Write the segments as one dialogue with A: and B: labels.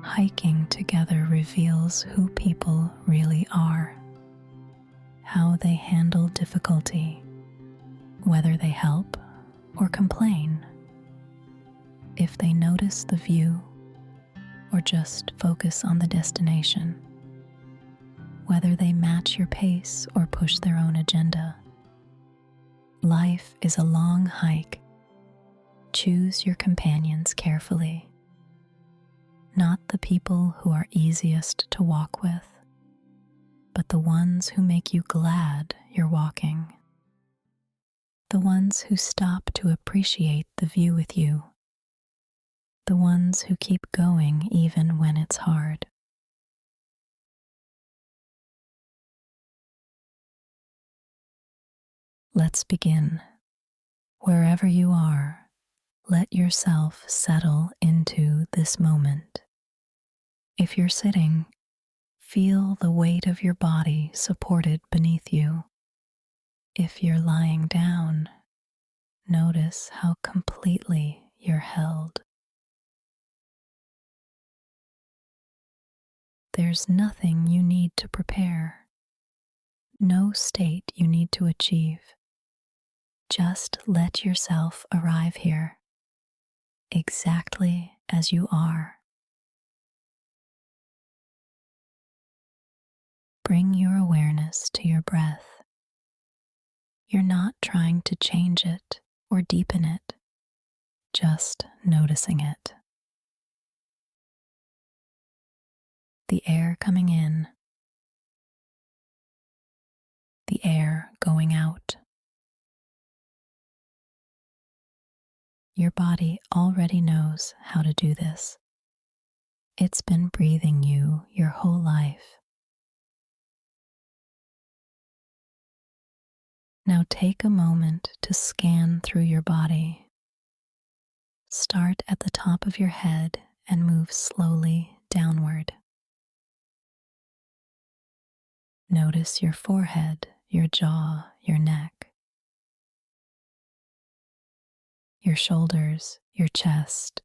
A: hiking together reveals who people really are, how they handle difficulty, whether they help or complain, if they notice the view or just focus on the destination, whether they match your pace or push their own agenda. Life is a long hike. Choose your companions carefully, not the people who are easiest to walk with, but the ones who make you glad you're walking, the ones who stop to appreciate the view with you, the ones who keep going even when it's hard. Let's begin. Wherever you are, let yourself settle into this moment. If you're sitting, feel the weight of your body supported beneath you. If you're lying down, notice how completely you're held. There's nothing you need to prepare, no state you need to achieve. Just let yourself arrive here, exactly as you are. Bring your awareness to your breath. You're not trying to change it or deepen it, just noticing it. The air coming in, the air going out. Your body already knows how to do this. It's been breathing you your whole life. Now take a moment to scan through your body. Start at the top of your head and move slowly downward. Notice your forehead, your jaw, your neck, your shoulders, your chest,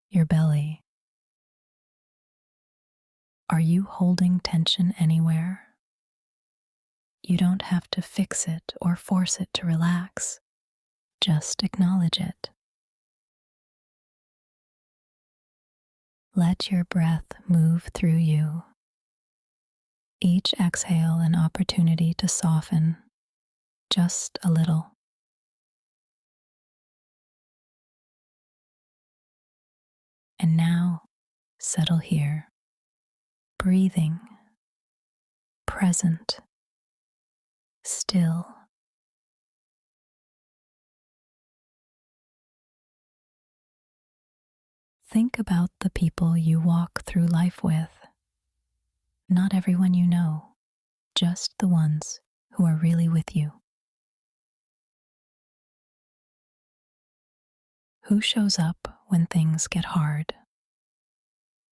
A: your belly. Are you holding tension anywhere? You don't have to fix it or force it to relax. Just acknowledge it. Let your breath move through you. Each exhale an opportunity to soften, just a little. And now, settle here, breathing, present, still. Think about the people you walk through life with. Not everyone you know, just the ones who are really with you. Who shows up when things get hard?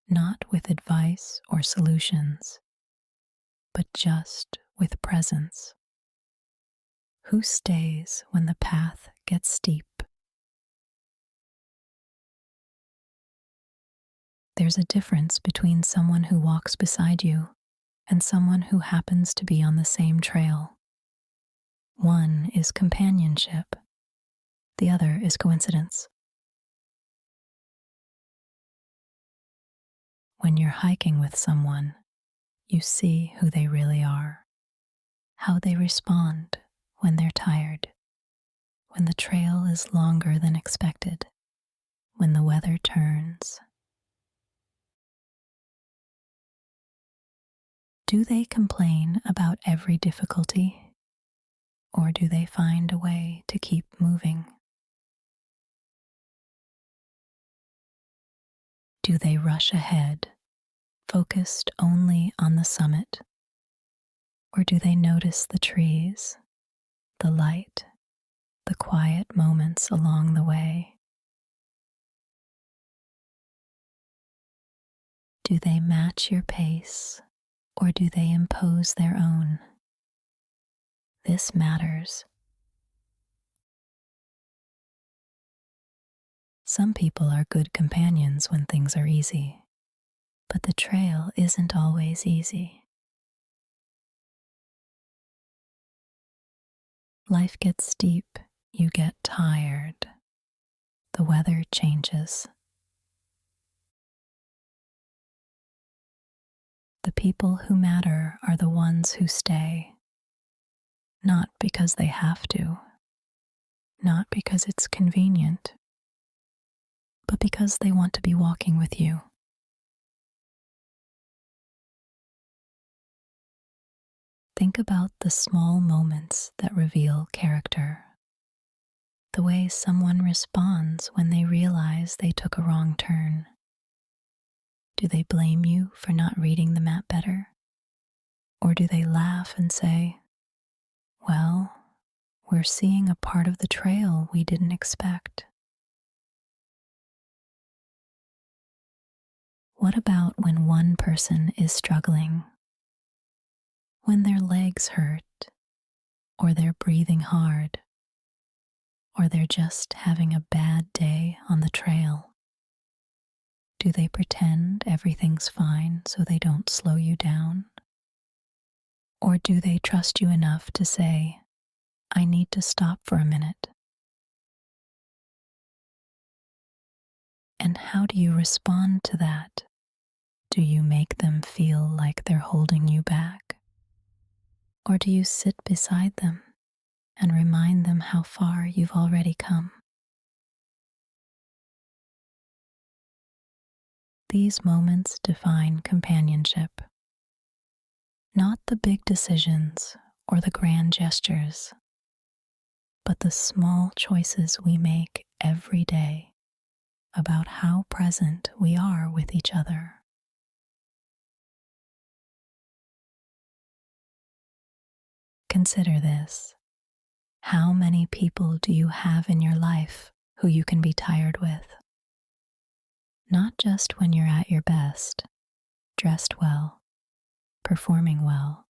A: Not with advice or solutions, but just with presence. Who stays when the path gets steep? There's a difference between someone who walks beside you and someone who happens to be on the same trail. One is companionship, the other is coincidence. When you're hiking with someone, you see who they really are, how they respond when they're tired, when the trail is longer than expected, when the weather turns. Do they complain about every difficulty, or do they find a way to keep moving? Do they rush ahead, focused only on the summit, or do they notice the trees, the light, the quiet moments along the way? Do they match your pace, or do they impose their own? This matters. Some people are good companions when things are easy. But the trail isn't always easy. Life gets steep, you get tired, the weather changes. The people who matter are the ones who stay, not because they have to, not because it's convenient, but because they want to be walking with you. Think about the small moments that reveal character. The way someone responds when they realize they took a wrong turn. Do they blame you for not reading the map better? Or do they laugh and say, well, we're seeing a part of the trail we didn't expect? What about when one person is struggling? When their legs hurt, or they're breathing hard, or they're just having a bad day on the trail? Do they pretend everything's fine so they don't slow you down? Or do they trust you enough to say, I need to stop for a minute? And how do you respond to that? Do you make them feel like they're holding you back? Or do you sit beside them and remind them how far you've already come? These moments define companionship. Not the big decisions or the grand gestures, but the small choices we make every day about how present we are with each other. Consider this. How many people do you have in your life who you can be tired with? Not just when you're at your best, dressed well, performing well,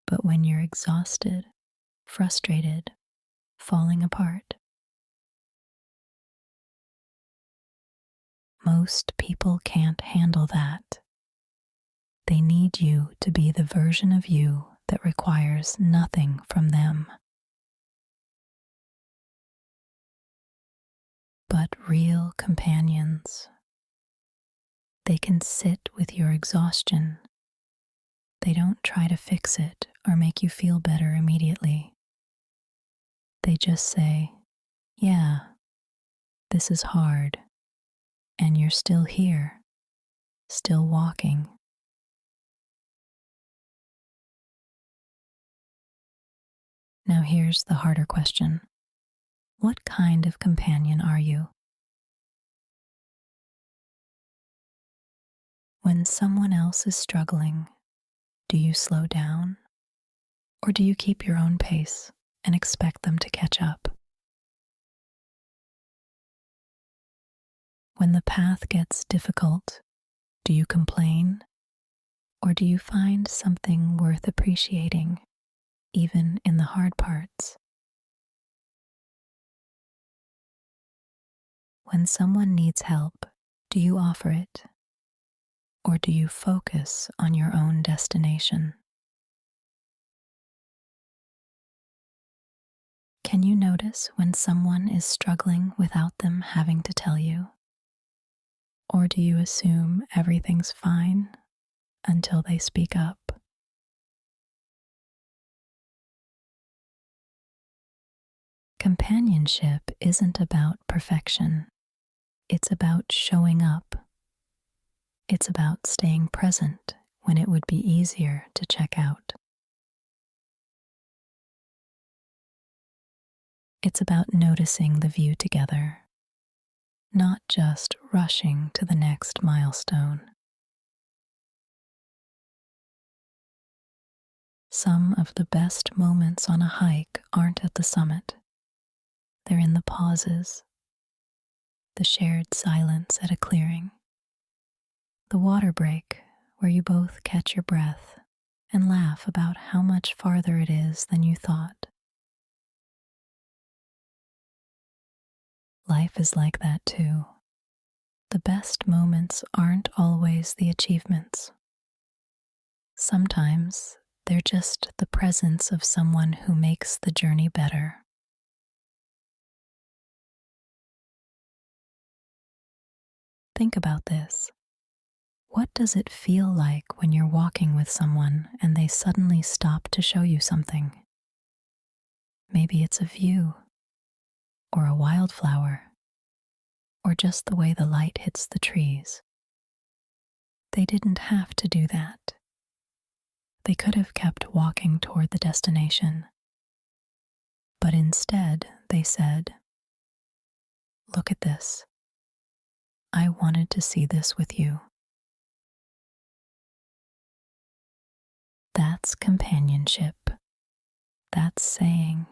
A: but when you're exhausted, frustrated, falling apart. Most people can't handle that. They need you to be the version of you that requires nothing from them. But real companions, they can sit with your exhaustion. They don't try to fix it or make you feel better immediately. They just say, yeah, this is hard, and you're still here, still walking. Now here's the harder question. What kind of companion are you? When someone else is struggling, do you slow down? Or do you keep your own pace and expect them to catch up? When the path gets difficult, do you complain? Or do you find something worth appreciating, even in the hard parts? When someone needs help, do you offer it? Or do you focus on your own destination? Can you notice when someone is struggling without them having to tell you? Or do you assume everything's fine until they speak up? Companionship isn't about perfection. It's about showing up. It's about staying present when it would be easier to check out. It's about noticing the view together, not just rushing to the next milestone. Some of the best moments on a hike aren't at the summit. They're in the pauses, the shared silence at a clearing, the water break where you both catch your breath and laugh about how much farther it is than you thought. Life is like that too. The best moments aren't always the achievements. Sometimes they're just the presence of someone who makes the journey better. Think about this. What does it feel like when you're walking with someone and they suddenly stop to show you something? Maybe it's a view, or a wildflower, or just the way the light hits the trees. They didn't have to do that. They could have kept walking toward the destination. But instead, they said, "Look at this. I wanted to see this with you." That's companionship. That's saying,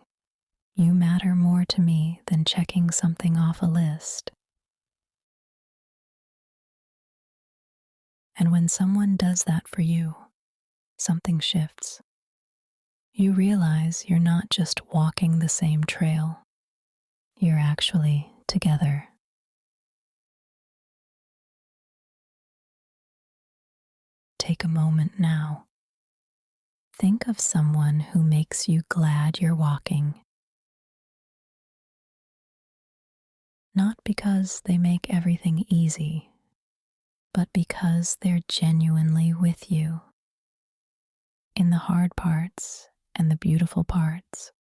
A: "You matter more to me than checking something off a list." And when someone does that for you, something shifts. You realize you're not just walking the same trail, you're actually together. Take a moment now. Think of someone who makes you glad you're walking. Not because they make everything easy, but because they're genuinely with you. In the hard parts and the beautiful parts.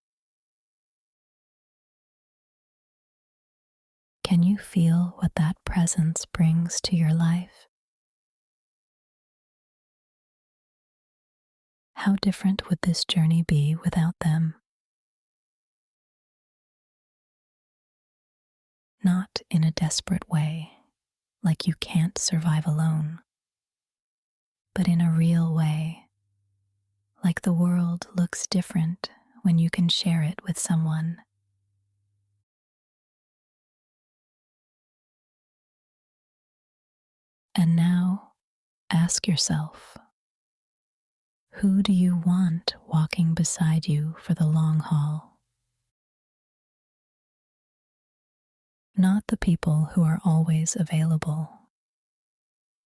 A: Can you feel what that presence brings to your life? How different would this journey be without them? Not in a desperate way, like you can't survive alone, but in a real way, like the world looks different when you can share it with someone. And now, ask yourself, who do you want walking beside you for the long haul? Not the people who are always available,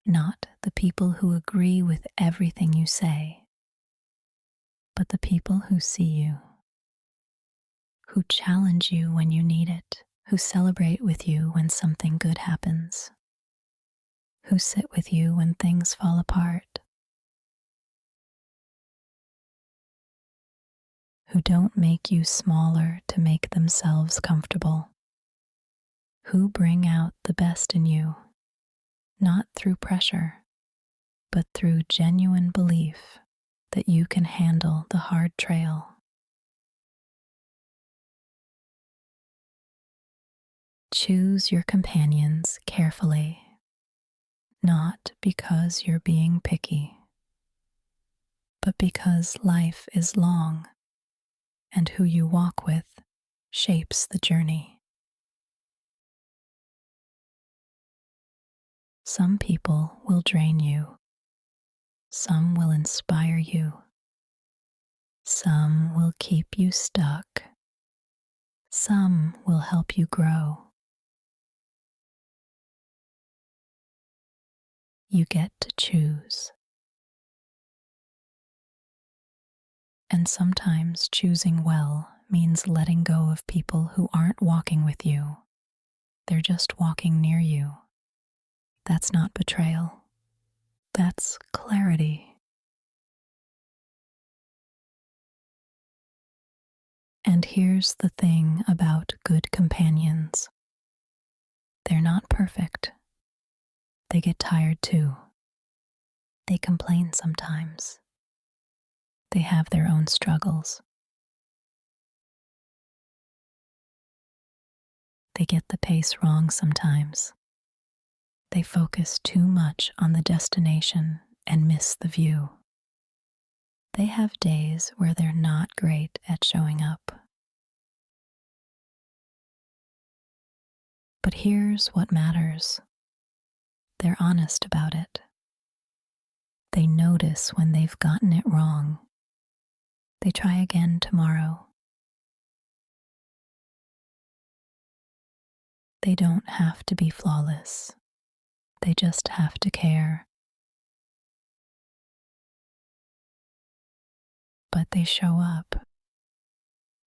A: not the people who agree with everything you say, but the people who see you, who challenge you when you need it, who celebrate with you when something good happens, who sit with you when things fall apart, who don't make you smaller to make themselves comfortable, who bring out the best in you, not through pressure, but through genuine belief that you can handle the hard trail. Choose your companions carefully, not because you're being picky, but because life is long and who you walk with shapes the journey. Some people will drain you, some will inspire you, some will keep you stuck, some will help you grow. You get to choose. And sometimes choosing well means letting go of people who aren't walking with you. They're just walking near you. That's not betrayal. That's clarity. And here's the thing about good companions. They're not perfect. They get tired too. They complain sometimes. They have their own struggles. They get the pace wrong sometimes. They focus too much on the destination and miss the view. They have days where they're not great at showing up. But here's what matters. They're honest about it. They notice when they've gotten it wrong. They try again tomorrow. They don't have to be flawless. They just have to care. But they show up.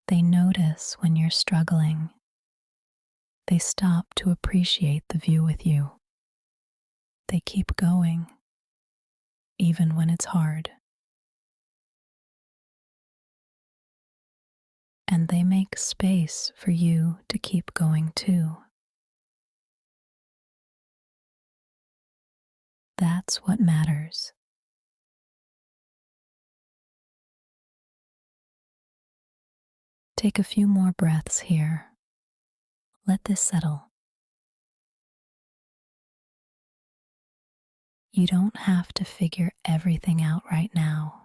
A: They notice when you're struggling. They stop to appreciate the view with you. They keep going, even when it's hard. And they make space for you to keep going too. That's what matters. Take a few more breaths here. Let this settle. You don't have to figure everything out right now.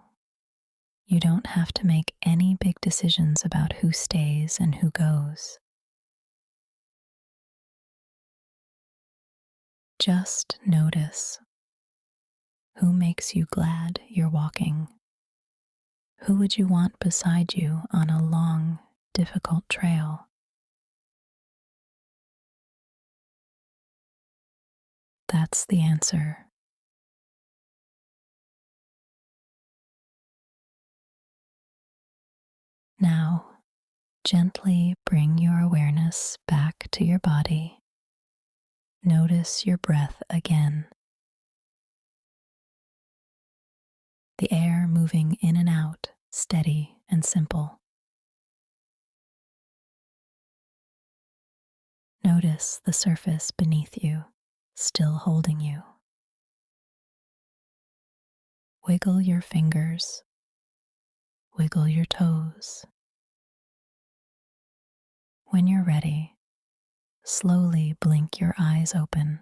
A: You don't have to make any big decisions about who stays and who goes. Just notice who makes you glad you're walking. Who would you want beside you on a long, difficult trail? That's the answer. Now, gently bring your awareness back to your body. Notice your breath again. The air moving in and out, steady and simple. Notice the surface beneath you, still holding you. Wiggle your fingers. Wiggle your toes. When you're ready, slowly blink your eyes open.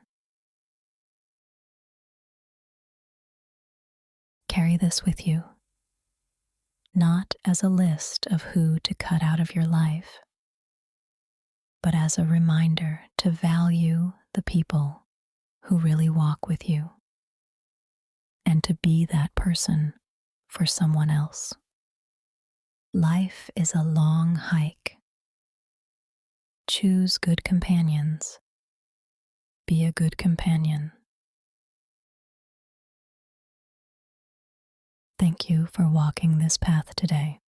A: Carry this with you, not as a list of who to cut out of your life, but as a reminder to value the people who really walk with you and to be that person for someone else. Life is a long hike. Choose good companions. Be a good companion. Thank you for walking this path today.